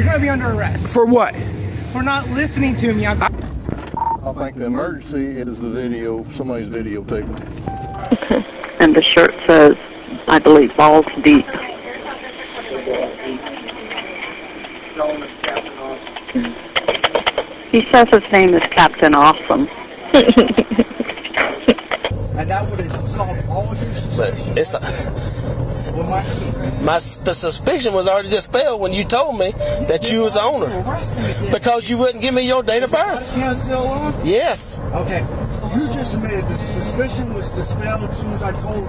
You're going to be under arrest. For what? For not listening to me. I think the emergency is the video, somebody's videotaping. And the shirt says, I believe, balls deep. He says his name is Captain Awesome. And that would have solved all of your But it's the suspicion was already dispelled when you told me that you was the owner. Because you wouldn't give me your date of birth. Yeah, still on? Yes. Okay. You just admitted the suspicion was dispelled as soon as I told you.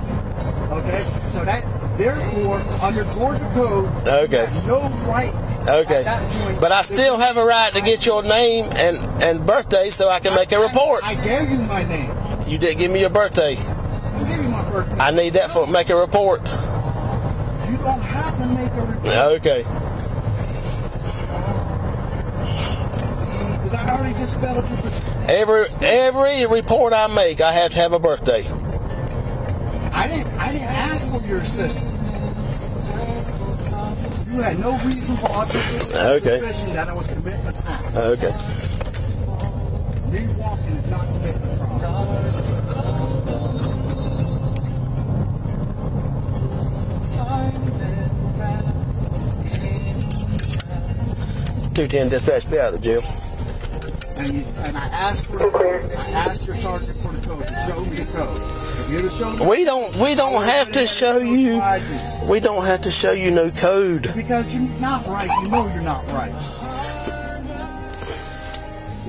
Okay? So that, therefore, under Georgia code, okay, you have no right. Okay. But I still have a right to get your name and birthday so I can make a report. I gave you my name. You didn't give me your birthday. You gave me my birthday. I need that for make a report. You don't have to make a report. Okay. Because I already dispelled you. Every report I make, I have to have a birthday. I didn't ask for your assistance. You had no reasonable suspicion that I was committing a crime. Okay. Me walking is not committing a crime. 210 dispatch, be out of the jail. And I asked your sergeant for the code to show me the code. If you'd have shown me, we don't have to show you. We don't have to show you no code. Because you're not right. You know you're not right.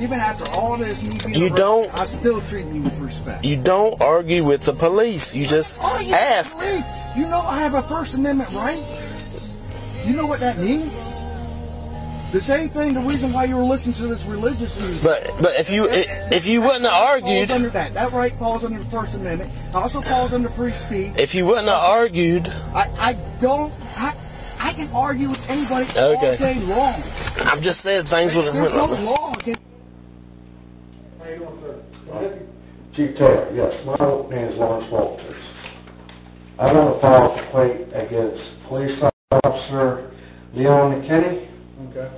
Even after all this, I'm still treating you with respect. You don't argue with the police. You just ask. Police. You know I have a First Amendment right. You know what that means? The same thing. The reason why you were listening to this religious music. But if you wouldn't have argued, under that right falls under the First Amendment. Also falls under free speech. If you wouldn't have argued, I can argue with anybody all day long. I've just said things with there's no law. How you doing, sir? Chief Taylor, yes. My name is Lawrence Walters. I want to file a complaint against police officer Leon McKinney. Okay.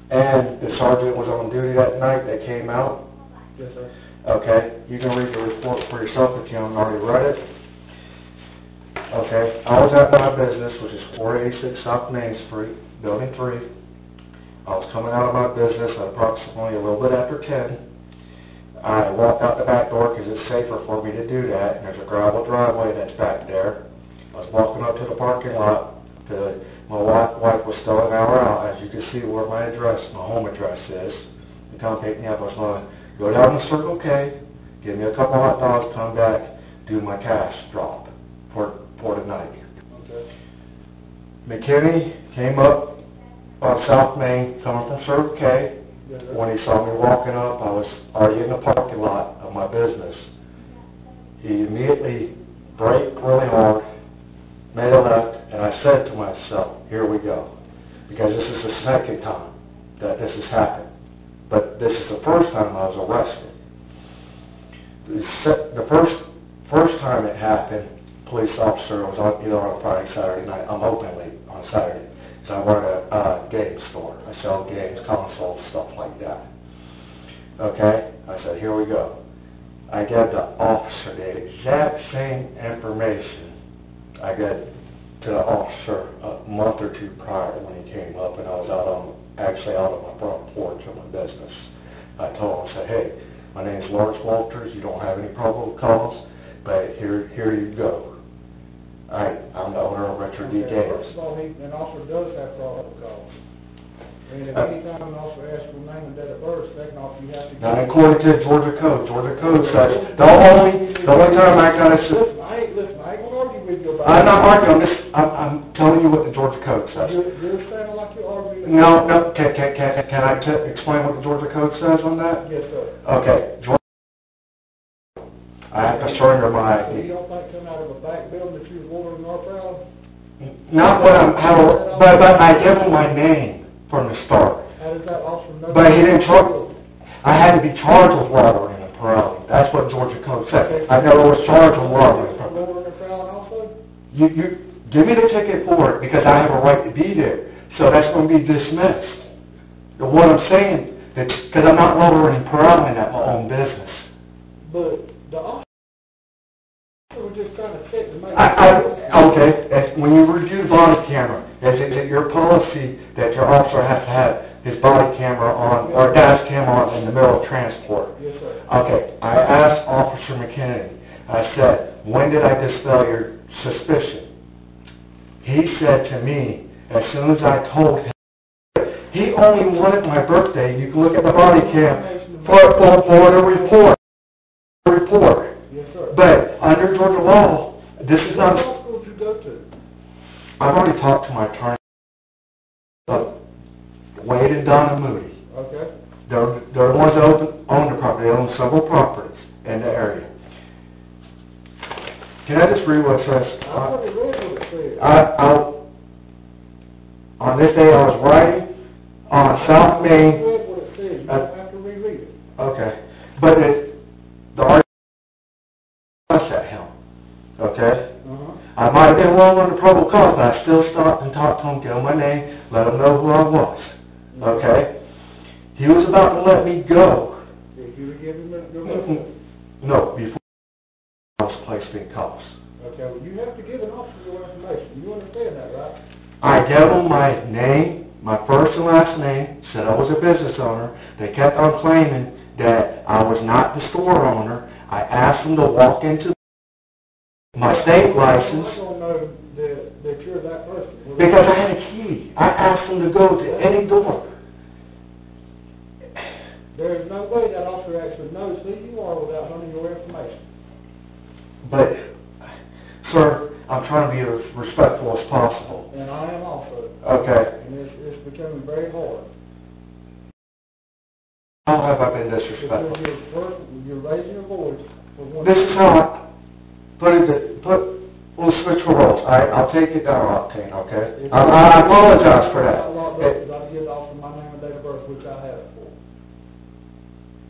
And the sergeant was on duty that night that came out. Yes, sir. Okay. You can read the report for yourself if you haven't already read it. Okay. I was at my business, which is 486 South Main Street, Building 3. I was coming out of my business at approximately a little bit after 10. I walked out the back door because it's safer for me to do that. And there's a gravel driveway that's back there. I was walking up to the parking lot. My wife was still an hour out. As you can see where my home address is. To come pick me up, I was going to go down to Circle K, give me a couple hot dogs, come back, do my cash drop for tonight. Okay. McKinney came up on South Main, coming from Circle K. Yes, when he saw me walking up, I was already in the parking lot of my business. He immediately braked really hard, made a left, and I said to myself, here we go. Because this is the second time that this has happened. But this is the first time I was arrested. The first time it happened, police officer was on a Friday, Saturday night. I'm open late on Saturday. So I run a game store. I sell games, consoles, stuff like that. Okay? I said, here we go. I gave the officer the exact same information I gave to the officer a month or two prior when he came up, and I was out on my front porch of my business. I told him, I said, hey, my name's Lawrence Walters. You don't have any probable cause, but here you go. I'm the owner of Retro D Games. First of all, an officer does have probable cause. And if any time an officer asks for name and date of birth, second off, you have to... Not according to Georgia Code. Georgia Code says the only time I got to... Listen, I ain't going to argue with you about I'm not arguing. I'm telling you what the Georgia Code says. You're sounding like you're arguing... No. Can I explain what the Georgia Code says on that? Yes, sir. Okay. I have to surrender my ID. You don't think coming out of a back building that you was watering our proud? Not what but I give him my name from the start. How does that officer know? But he didn't charge. I had to be charged with watering a proud. That's what Georgia Code said. I never was charged with watering a proud. Watering a proud also? You give me the ticket for it because I have a right to be there. So that's going to be dismissed. But what I'm saying, because I'm not lowering paralyzing at my own business. But the officer was just trying to check to make Okay, when you review body camera, is it your policy that your officer has to have his body camera on, or dash camera on in the middle of transport? Yes, sir. Okay, I asked Officer McKennedy, I said, when did I dispel your suspicion? He said to me, as soon as I told him, he only wanted my birthday. You can look at the body cam for the report. Yes, sir. But under Georgia law, this is not. What hospital did you go to? I've already talked to my attorney. Wade and Donna Moody. Okay. They're the ones that own the property. They own several properties in the area. Can I just read what it says? I already read what it said. On this day I was riding on South I Main. read what it said. You don't have to reread it. Okay. But the argument at him. Okay? I might have been wrong on the probable cause, but I still stopped and talked to him, gave him my name, let him know who I was. Okay? He was about to let me go. If you would give him your message. No, before I was placed in cuffs. Okay, well, you have to give an officer your information. You understand that, right? I gave them my name, my first and last name, said I was a business owner. They kept on claiming that I was not the store owner. I asked them to walk into my state license. I don't know that you're that person. Because I had a key. I asked them to go to any door. There's no way that officer actually knows who you are without knowing your information. But, sir, I'm trying to be as respectful as possible. And I am also. Okay. And it's becoming very hard. How have I been disrespectful? Because you're raising your voice. This is how we'll switch roles. I'll take it down, Octane, okay? I apologize for that. I'll give off my name and date of birth, which I have for.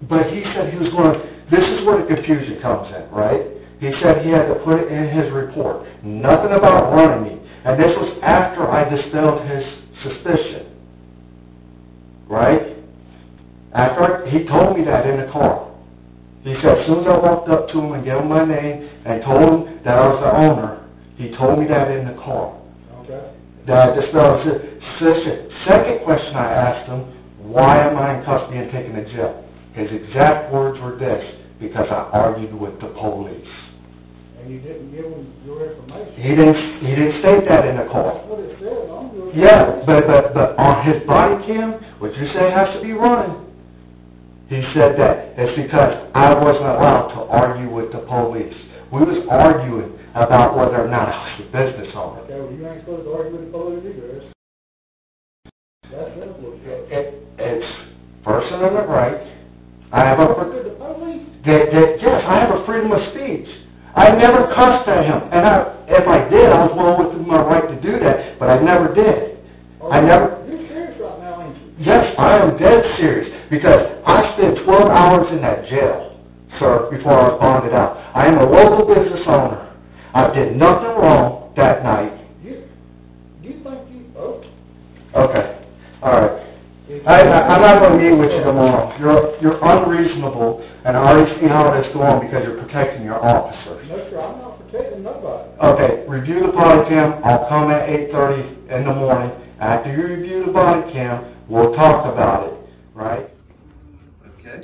But he said he was going to, this is where the confusion comes in, right? He said he had to put it in his report. Nothing about running me. And this was after I dispelled his suspicion. Right? He told me that in the car. He said as soon as I walked up to him and gave him my name and told him that I was the owner, he told me that in the car. Okay. That I dispelled his suspicion. Second question I asked him, why am I in custody and taken to jail? His exact words were this, because I argued with the police. And you didn't give him your information. He didn't state that in the call. That's what it said on your Yeah, but on his body cam, what you say has to be running. He said that it's because I wasn't allowed to argue with the police. We was arguing about whether or not I was a business owner. Okay, well, you ain't supposed to argue with the police either. That's simple. It's First Amendment right. I have The police? yes, I have a freedom of speech. I never cussed at him, and if I did, I was well within my right to do that, but I never did. You're serious right now, ain't you? Yes, I am dead serious, because I spent 12 hours in that jail, sir, before I was bonded out. I am a local business owner. I did nothing wrong that night. You think you... Oh. Okay, all right. I'm not going to meet with you tomorrow. You're unreasonable, and I already see how it is going because you're protecting your officers. No, sir, I'm not protecting nobody. Okay, review the body cam. I'll come at 8:30 in the morning. After you review the body cam, we'll talk about it, right? Okay.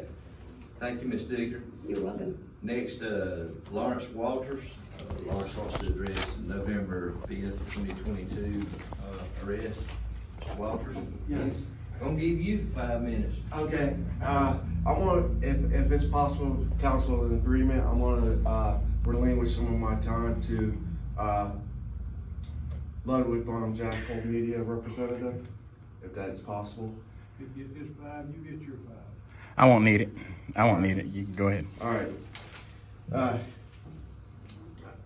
Thank you, Ms. Digger. You're welcome. Next, Lawrence Walters. Lawrence wants to address November 5th, 2022 arrest. Walters? Yes. Gonna give you 5 minutes. Okay. I want, if it's possible, council in agreement, I want to relinquish some of my time to Ludwig Bonham Jack Cole Media representative, if that's possible. If it's 5, you get your 5. I won't need it. I won't need it. You can go ahead. All right.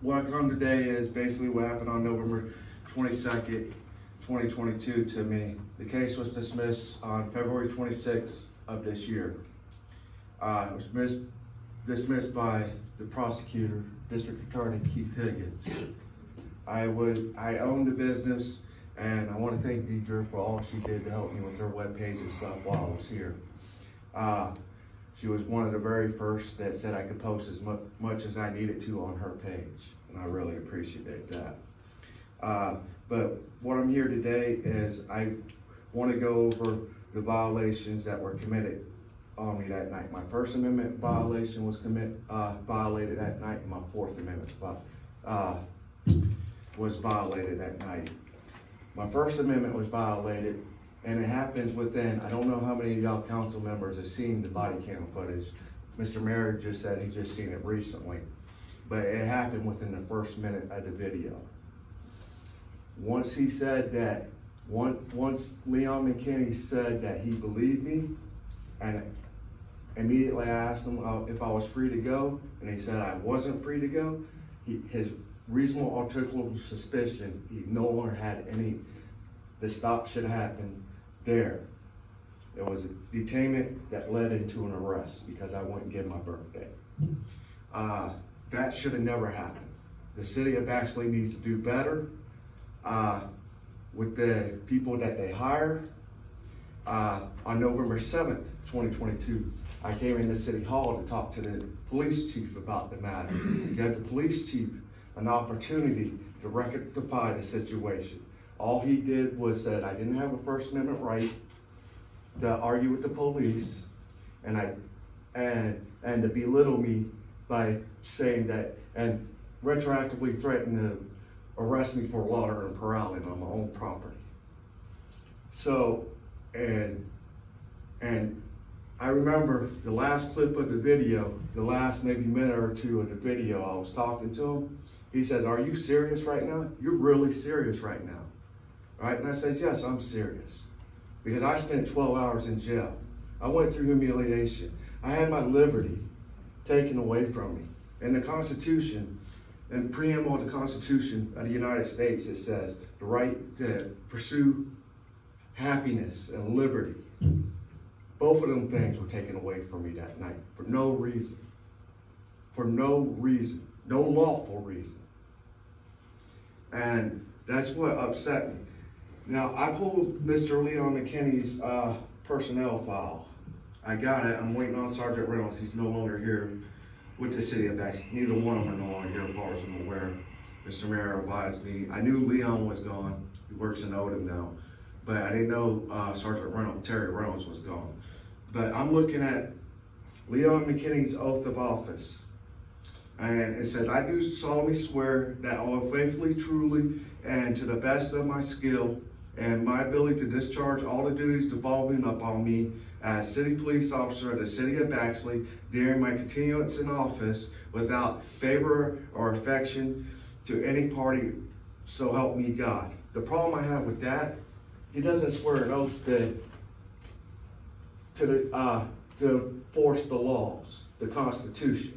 What I come today is basically what happened on November 22nd, 2022 to me. The case was dismissed on February 26th of this year. It was dismissed by the prosecutor, District Attorney Keith Higgins. I owned a business And I want to thank Deidre for all she did to help me with her webpage and stuff while I was here. She was one of the very first that said I could post as much as I needed to on her page, and I really appreciate that. But what I'm here today is I want to go over the violations that were committed on me that night. My First Amendment violation was violated that night, and my Fourth Amendment was violated that night. My First Amendment was violated, and it happens within, I don't know how many of y'all council members have seen the body cam footage. Mr. Mayor just said he just seen it recently, but it happened within the first minute of the video. Once he said that, once Leon McKinney said that he believed me, and immediately I asked him if I was free to go, and he said I wasn't free to go, his reasonable articulable suspicion, he no longer had any, the stop should happen there. There was a detainment that led into an arrest because I wouldn't give my birthday. That should have never happened. The city of Baxley needs to do better with the people that they hire. On November 7th, 2022, I came into City Hall to talk to the police chief about the matter. Gave the police chief an opportunity to rectify the situation. All he did was said I didn't have a First Amendment right to argue with the police, and to belittle me by saying that, and retroactively threaten to arrest me for loitering and prowling on my own property. So, and I remember the last clip of the video, the last maybe minute or two of the video, I was talking to him. He says, "Are you serious right now? You're really serious right now." Right? And I said, "Yes, I'm serious." Because I spent 12 hours in jail. I went through humiliation. I had my liberty taken away from me. And the Constitution, and preamble of the Constitution of the United States, it says the right to pursue happiness and liberty. Both of them things were taken away from me that night for no reason. For no reason. No lawful reason. And that's what upset me. Now, I pulled Mr. Leon McKinney's personnel file. I got it. I'm waiting on Sergeant Reynolds. He's no longer here with the city of Baxley. Neither one of them are no longer here, as far as I'm aware. Mr. Mayor advised me. I knew Leon was gone. He works in Odom now. But I didn't know Sergeant Reynolds, Terry Reynolds was gone. But I'm looking at Leon McKinney's oath of office. And it says, "I do solemnly swear that I will faithfully, truly, and to the best of my skill and my ability to discharge all the duties devolving upon me as city police officer of the city of Baxley during my continuance in office without favor or affection to any party, so help me God." The problem I have with that, he doesn't swear an oath to force the laws, the Constitution.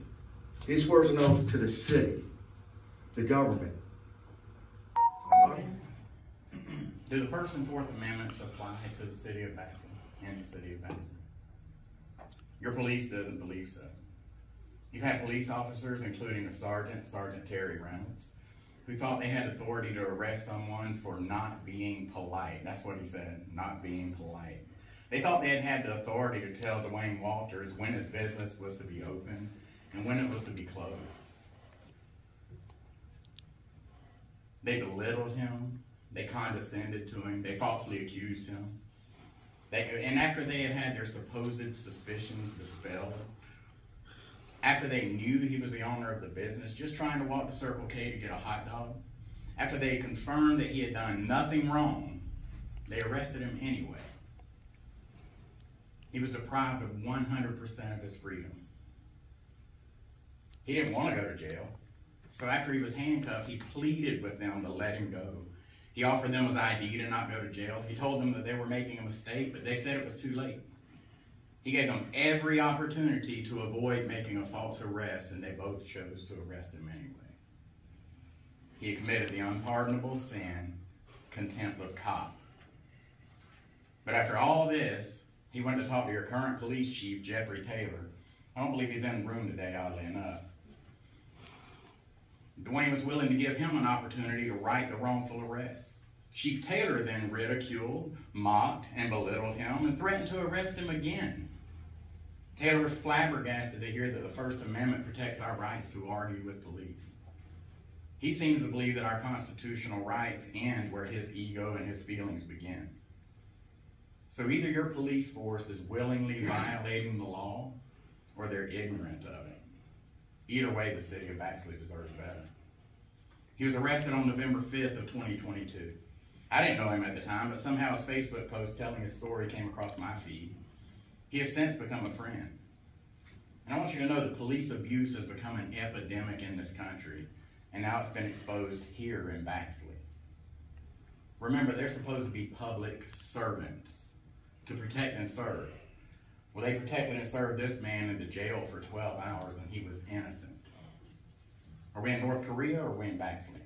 He swears an oath to the city, the government. Do the First and Fourth Amendments apply to the city of Baxley and the city of Baxley? Your police doesn't believe so. You've had police officers, including a sergeant, Sergeant Terry Reynolds, who thought they had authority to arrest someone for not being polite. That's what he said, not being polite. They thought they had the authority to tell Dwayne Walters when his business was to be open and when it was to be closed. They belittled him. They condescended to him. They falsely accused him. And after they had had their supposed suspicions dispelled, after they knew he was the owner of the business, just trying to walk to Circle K to get a hot dog, after they confirmed that he had done nothing wrong, they arrested him anyway. He was deprived of 100% of his freedom. He didn't want to go to jail. So after he was handcuffed, he pleaded with them to let him go. He offered them his ID to not go to jail. He told them that they were making a mistake, but they said it was too late. He gave them every opportunity to avoid making a false arrest, and they both chose to arrest him anyway. He committed the unpardonable sin, contempt of cop. But after all this, he went to talk to your current police chief, Jeffrey Taylor. I don't believe he's in the room today, oddly enough. Dwayne was willing to give him an opportunity to right the wrongful arrest. Chief Taylor then ridiculed, mocked, and belittled him and threatened to arrest him again. Taylor was flabbergasted to hear that the First Amendment protects our rights to argue with police. He seems to believe that our constitutional rights end where his ego and his feelings begin. So either your police force is willingly violating the law, or they're ignorant of it. Either way, the city of Baxley deserves better. He was arrested on November 5th of 2022. I didn't know him at the time, but somehow his Facebook post telling his story came across my feed. He has since become a friend. And I want you to know that police abuse has become an epidemic in this country, and now it's been exposed here in Baxley. Remember, they're supposed to be public servants to protect and serve. Well, they protected and served this man into jail for 12 hours, and he was innocent. Are we in North Korea, or are we in Baxley?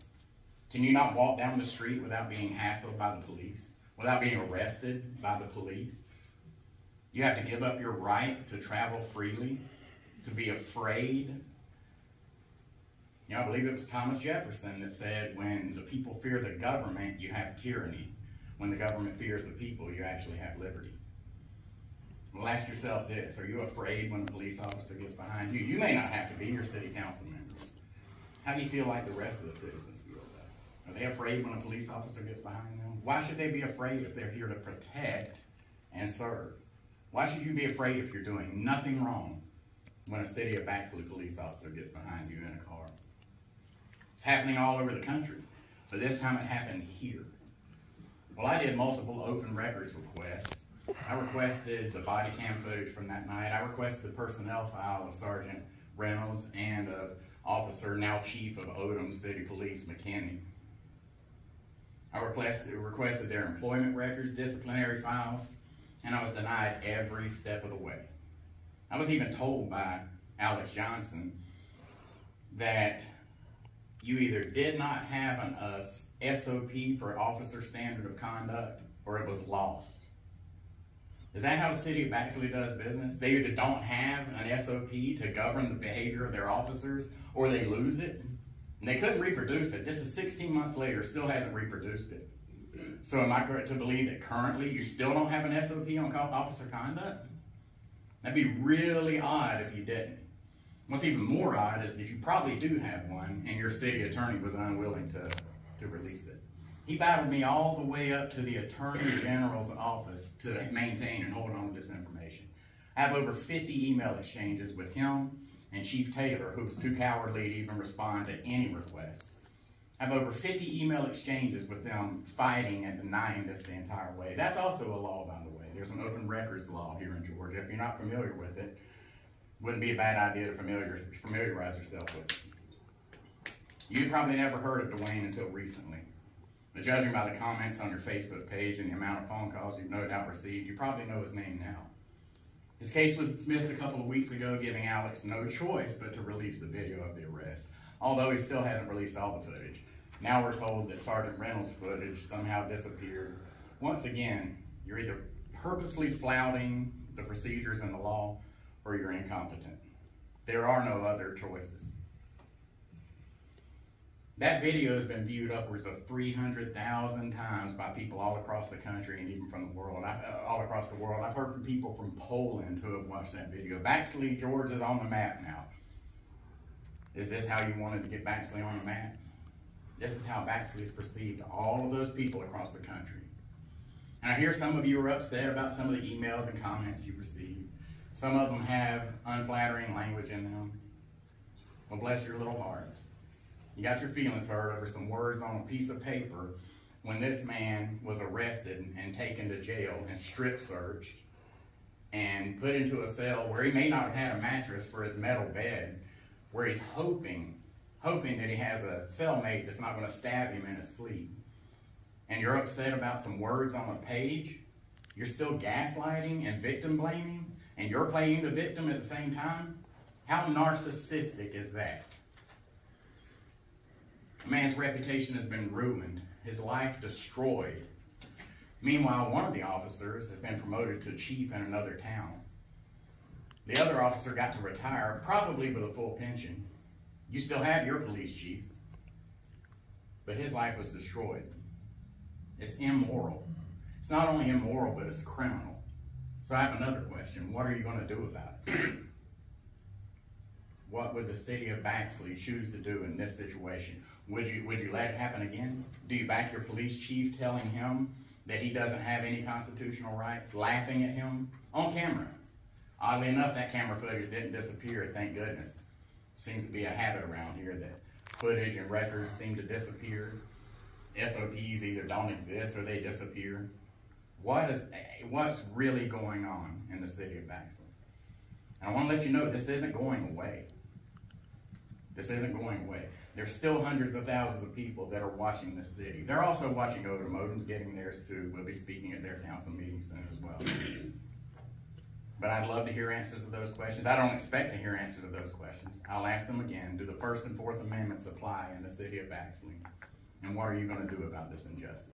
Can you not walk down the street without being hassled by the police, without being arrested by the police? You have to give up your right to travel freely, to be afraid. You know, I believe it was Thomas Jefferson that said, when the people fear the government, you have tyranny. When the government fears the people, you actually have liberty. Well, ask yourself this: are you afraid when a police officer gets behind you? You may not have to be, your city council members. How do you feel like the rest of the citizens feel about it? Are they afraid when a police officer gets behind them? Why should they be afraid if they're here to protect and serve? Why should you be afraid if you're doing nothing wrong when a city of Baxley police officer gets behind you in a car? It's happening all over the country, but this time it happened here. Well, I did multiple open records requests. I requested the body cam footage from that night. I requested the personnel file of Sergeant Reynolds and of Officer, now Chief of Odom City Police, McKinney. I requested their employment records, disciplinary files, and I was denied every step of the way. I was even told by Alex Johnson that you either did not have an SOP for officer standard of conduct, or it was lost. Is that how the city of Baxley does business? They either don't have an SOP to govern the behavior of their officers, or they lose it. And they couldn't reproduce it. This is 16 months later, still hasn't reproduced it. So am I correct to believe that currently you still don't have an SOP on officer conduct? That'd be really odd if you didn't. What's even more odd is that you probably do have one, and your city attorney was unwilling to release it. He battled me all the way up to the Attorney General's office to maintain and hold on to this information. I have over 50 email exchanges with him and Chief Taylor, who was too cowardly to even respond to any requests. I have over 50 email exchanges with them fighting and denying this the entire way. That's also a law, by the way. There's an open records law here in Georgia. If you're not familiar with it, wouldn't be a bad idea to familiarize yourself with it. You probably never heard of Dwayne until recently. But judging by the comments on your Facebook page and the amount of phone calls you've no doubt received, you probably know his name now. His case was dismissed a couple of weeks ago, giving Alex no choice but to release the video of the arrest, although he still hasn't released all the footage. Now we're told that Sergeant Reynolds' footage somehow disappeared. Once again, you're either purposely flouting the procedures and the law, or you're incompetent. There are no other choices. That video has been viewed upwards of 300,000 times by people all across the country and even from the world, all across the world. I've heard from people from Poland who have watched that video. Baxley, Georgia is on the map now. Is this how you wanted to get Baxley on the map? This is how Baxley is perceived to all of those people across the country. And I hear some of you are upset about some of the emails and comments you've received. Some of them have unflattering language in them. Well, bless your little hearts. You got your feelings hurt over some words on a piece of paper when this man was arrested and taken to jail and strip searched and put into a cell where he may not have had a mattress for his metal bed, where he's hoping that he has a cellmate that's not going to stab him in his sleep. And you're upset about some words on a page? You're still gaslighting and victim blaming? And you're playing the victim at the same time? How narcissistic is that? A man's reputation has been ruined, his life destroyed. Meanwhile, one of the officers has been promoted to chief in another town. The other officer got to retire, probably with a full pension. You still have your police chief, but his life was destroyed. It's immoral. It's not only immoral, but it's criminal. So I have another question. What are you going to do about it? What would the city of Baxley choose to do in this situation? Would you let it happen again? Do you back your police chief telling him that he doesn't have any constitutional rights, laughing at him on camera? Oddly enough, that camera footage didn't disappear, thank goodness. Seems to be a habit around here that footage and records seem to disappear. SOPs either don't exist or they disappear. What's really going on in the city of Baxley? And I want to let you know this isn't going away. This isn't going away. There's still hundreds of thousands of people that are watching this city. They're also watching Odom. Odom's getting theirs too. We'll be speaking at their council meeting soon as well. But I'd love to hear answers to those questions. I don't expect to hear answers to those questions. I'll ask them again. Do the First and Fourth Amendments apply in the city of Baxley? And what are you going to do about this injustice?